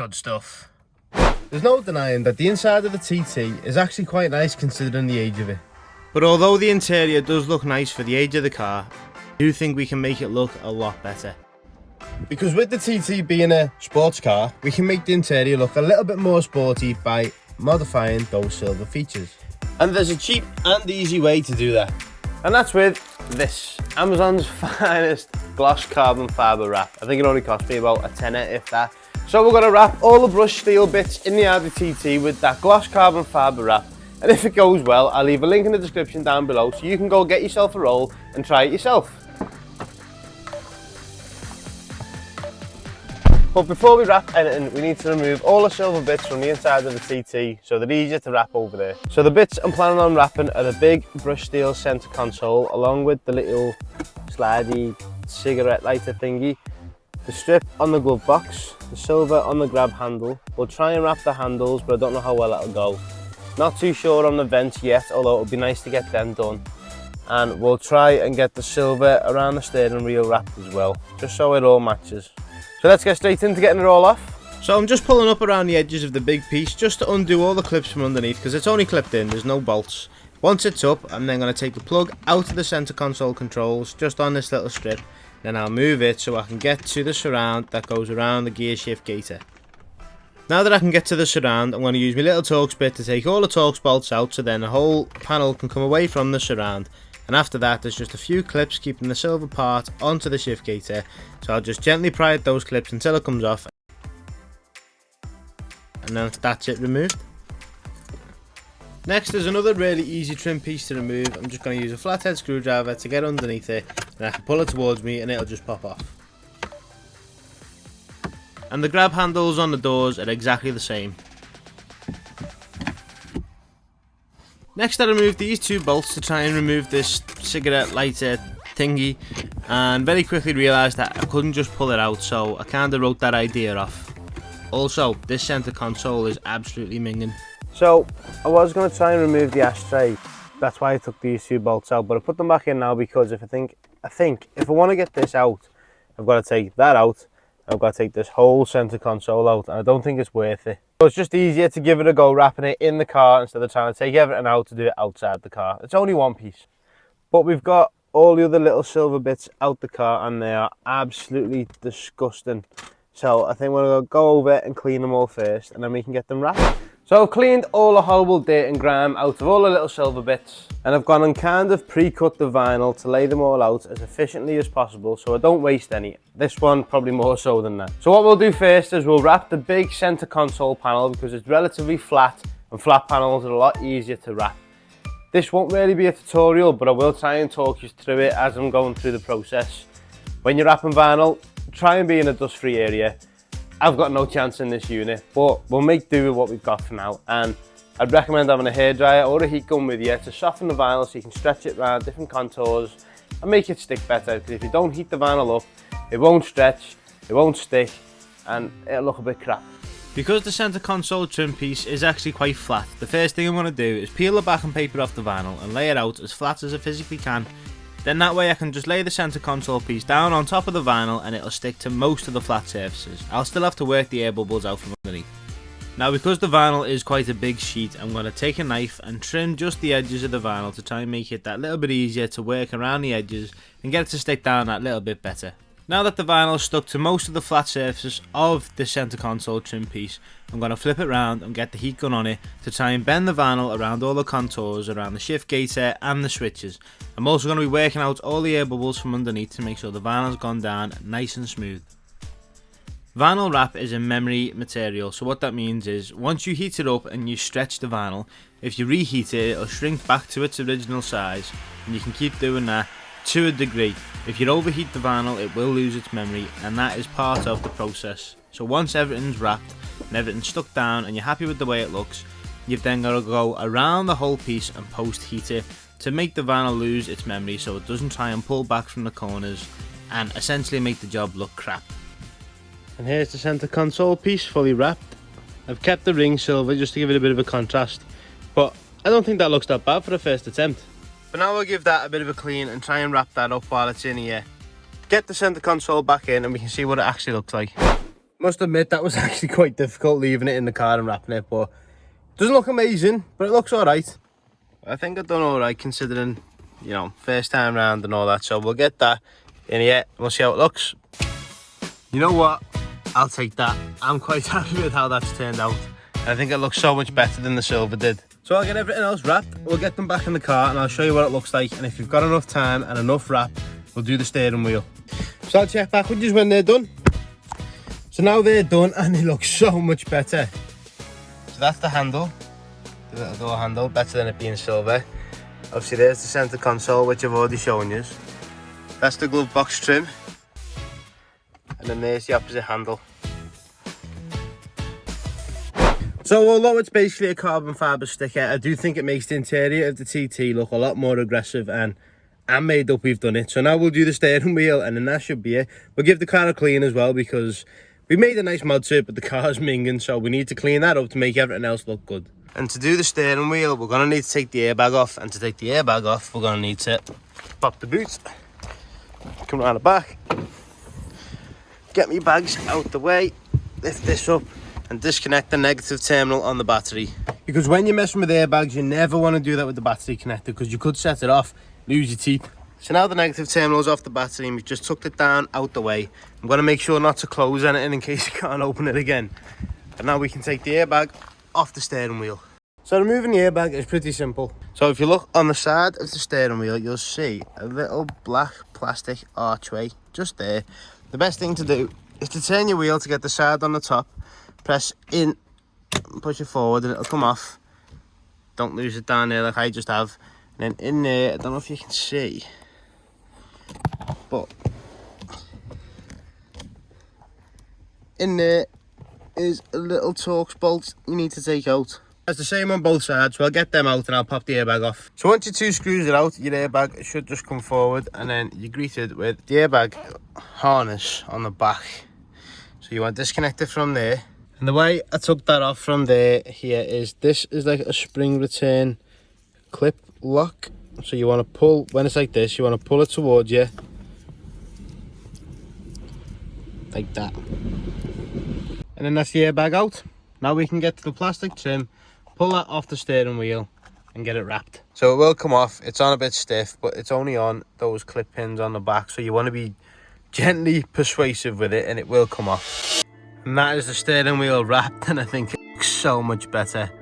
good stuff. There's no denying that the inside of the TT is actually quite nice considering the age of it. But although the interior does look nice for the age of the car, I do think we can make it look a lot better. Because with the TT being a sports car, we can make the interior look a little bit more sporty by modifying those silver features. And there's a cheap and easy way to do that. And that's with this, Amazon's finest gloss carbon fibre wrap. I think it only cost me about a tenner, if that. So we're going to wrap all the brush steel bits in the Audi TT with that gloss carbon fibre wrap. And if it goes well, I'll leave a link in the description down below so you can go get yourself a roll and try it yourself. But before we wrap anything, we need to remove all the silver bits from the inside of the TT so they're easier to wrap over there. So the bits I'm planning on wrapping are the big brush steel centre console along with the little slidey cigarette lighter thingy, the strip on the glove box, the silver on the grab handle. We'll try and wrap the handles, but I don't know how well it'll go. Not too sure on the vents yet, although it would be nice to get them done. And we'll try and get the silver around the steering wheel wrapped as well, just so it all matches. So let's get straight into getting it all off. So I'm just pulling up around the edges of the big piece just to undo all the clips from underneath because it's only clipped in, there's no bolts. Once it's up, I'm then going to take the plug out of the centre console controls just on this little strip. Then I'll move it so I can get to the surround that goes around the gear shift gaiter. Now that I can get to the surround, I'm going to use my little Torx bit to take all the Torx bolts out so then the whole panel can come away from the surround. And after that, there's just a few clips keeping the silver part onto the shift gaiter. So I'll just gently pry at those clips until it comes off. And then that's it removed. Next, there's another really easy trim piece to remove. I'm just going to use a flathead screwdriver to get underneath it. And I can pull it towards me and it'll just pop off. And the grab handles on the doors are exactly the same. Next I removed these two bolts to try and remove this cigarette lighter thingy, and very quickly realised that I couldn't just pull it out, so I kinda wrote that idea off. Also, this centre console is absolutely minging. So I was going to try and remove the ashtray, that's why I took these two bolts out, but I put them back in now because I think if I want to get this out, I've got to take that out, I've got to take this whole centre console out, and I don't think it's worth it. So it's just easier to give it a go wrapping it in the car instead of trying to take everything out to do it outside the car. It's only one piece. But we've got all the other little silver bits out the car and they are absolutely disgusting. So I think we're going to go over and clean them all first and then we can get them wrapped. So I've cleaned all the horrible dirt and grime out of all the little silver bits, and I've gone and kind of pre-cut the vinyl to lay them all out as efficiently as possible so I don't waste any. This one probably more so than that. So what we'll do first is we'll wrap the big centre console panel because it's relatively flat and flat panels are a lot easier to wrap. This won't really be a tutorial, but I will try and talk you through it as I'm going through the process. When you're wrapping vinyl, try and be in a dust-free area. I've got no chance in this unit, but we'll make do with what we've got for now. And I'd recommend having a hairdryer or a heat gun with you to soften the vinyl so you can stretch it around different contours and make it stick better. Because if you don't heat the vinyl up, it won't stretch, it won't stick, and it'll look a bit crap. Because the centre console trim piece is actually quite flat, the first thing I'm going to do is peel the back and paper off the vinyl and lay it out as flat as I physically can. Then that way I can just lay the centre console piece down on top of the vinyl and it'll stick to most of the flat surfaces. I'll still have to work the air bubbles out from underneath. Now because the vinyl is quite a big sheet, I'm going to take a knife and trim just the edges of the vinyl to try and make it that little bit easier to work around the edges and get it to stick down that little bit better. Now that the vinyl is stuck to most of the flat surfaces of the centre console trim piece, I'm going to flip it round and get the heat gun on it to try and bend the vinyl around all the contours around the shift gaiter and the switches. I'm also going to be working out all the air bubbles from underneath to make sure the vinyl's gone down nice and smooth. Vinyl wrap is a memory material, so what that means is once you heat it up and you stretch the vinyl, if you reheat it, it'll shrink back to its original size, and you can keep doing that to a degree. If you overheat the vinyl, it will lose its memory, and that is part of the process. So once everything's wrapped and everything's stuck down and you're happy with the way it looks, you've then got to go around the whole piece and post heat it to make the vinyl lose its memory so it doesn't try and pull back from the corners and essentially make the job look crap. And here's the centre console piece fully wrapped. I've kept the ring silver just to give it a bit of a contrast, but I don't think that looks that bad for a first attempt. But now we'll give that a bit of a clean and try and wrap that up while it's in here. Get the centre console back in and we can see what it actually looks like. Must admit that was actually quite difficult leaving it in the car and wrapping it, but it doesn't look amazing, but it looks alright. I think I've done alright considering, you know, first time round and all that, so we'll get that in here and we'll see how it looks. You know what? I'll take that. I'm quite happy with how that's turned out. I think it looks so much better than the silver did. So I'll get everything else wrapped, we'll get them back in the car and I'll show you what it looks like, and if you've got enough time and enough wrap, we'll do the steering wheel. So I'll check back with you when they're done. So now they're done and they look so much better. So that's the handle, the little door handle, better than it being silver. Obviously there's the centre console, which I've already shown you. That's the glove box trim. And then there's the opposite handle. So although it's basically a carbon fibre sticker, I do think it makes the interior of the TT look a lot more aggressive, and I'm made up we've done it. So now we'll do the steering wheel and then that should be it. We'll give the car a clean as well because we made a nice mod to it, but the car's minging, so we need to clean that up to make everything else look good. And to do the steering wheel, we're going to need to take the airbag off, and to take the airbag off, we're going to need to pop the boot, come around the back, get me bags out the way, lift this up, and disconnect the negative terminal on the battery. Because when you're messing with airbags, you never want to do that with the battery connector because you could set it off, lose your teeth. So now the negative terminal is off the battery and we've just tucked it down out the way. I'm going to make sure not to close anything in case you can't open it again. And now we can take the airbag off the steering wheel. So removing the airbag is pretty simple. So if you look on the side of the steering wheel, you'll see a little black plastic archway just there. The best thing to do is to turn your wheel to get the side on the top, press in, push it forward and it'll come off. Don't lose it down there like I just have. And then in there, I don't know if you can see, but in there is a little Torx bolt you need to take out. It's the same on both sides, so I'll get them out and I'll pop the airbag off. So once your two screws are out, your airbag should just come forward and then you're greeted with the airbag harness on the back. So you want to disconnect it from there. And the way I took that off from there here is, this is like a spring return clip lock. So you want to pull, when it's like this, you want to pull it towards you. Like that. And then that's the airbag out. Now we can get to the plastic trim, pull that off the steering wheel and get it wrapped. So it will come off, it's on a bit stiff, but it's only on those clip pins on the back. So you want to be gently persuasive with it and it will come off. And that is the steering wheel wrapped, and I think it looks so much better.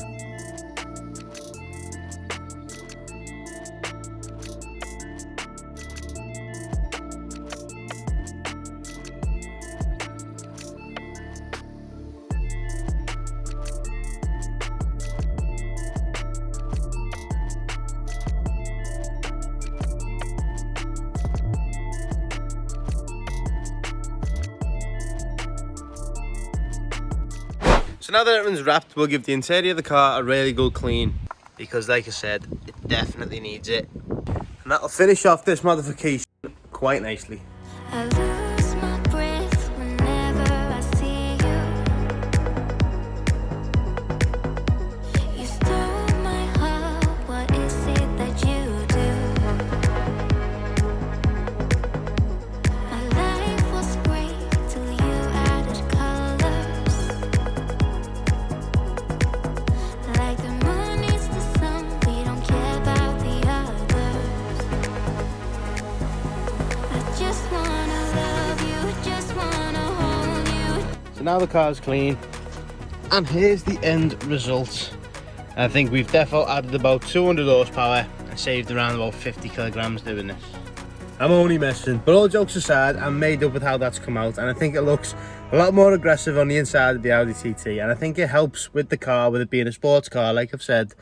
So now that everything's wrapped, we'll give the interior of the car a really good clean, because like I said, it definitely needs it. And that'll finish off this modification quite nicely. I lose my breath whenever I see you. You stole my heart, what is it that you do? My life was great till you added colors. Like the moon needs the sun, we don't care about the others. I just wanna love you, just wanna hold you. So now the car's clean, and here's the end result. I think we've definitely added about 200 horsepower and saved around about 50 kilograms doing this. I'm only messing, but all jokes aside, I'm made up with how that's come out, and I think it looks a lot more aggressive on the inside of the Audi TT, and I think it helps with the car, with it being a sports car, like I've said.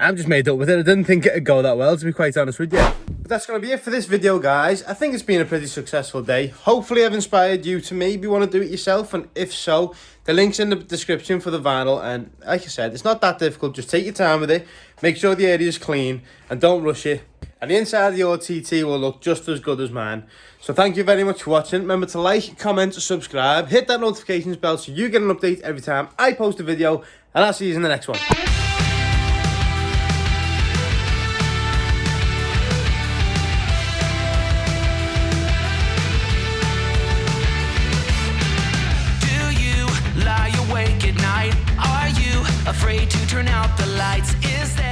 I'm just made up with it. I didn't think it'd go that well, to be quite honest with you. But that's going to be it for this video, guys. I think it's been a pretty successful day. Hopefully I've inspired you to maybe want to do it yourself, and if so, the link's in the description for the vinyl, and like I said, it's not that difficult. Just take your time with it, make sure the area is clean, and don't rush it. And the inside of your TT will look just as good as mine. So thank you very much for watching. Remember to like, comment, subscribe, hit that notifications bell so you get an update every time I post a video, and I'll see you in the next one. Do you afraid to turn out the lights. Is there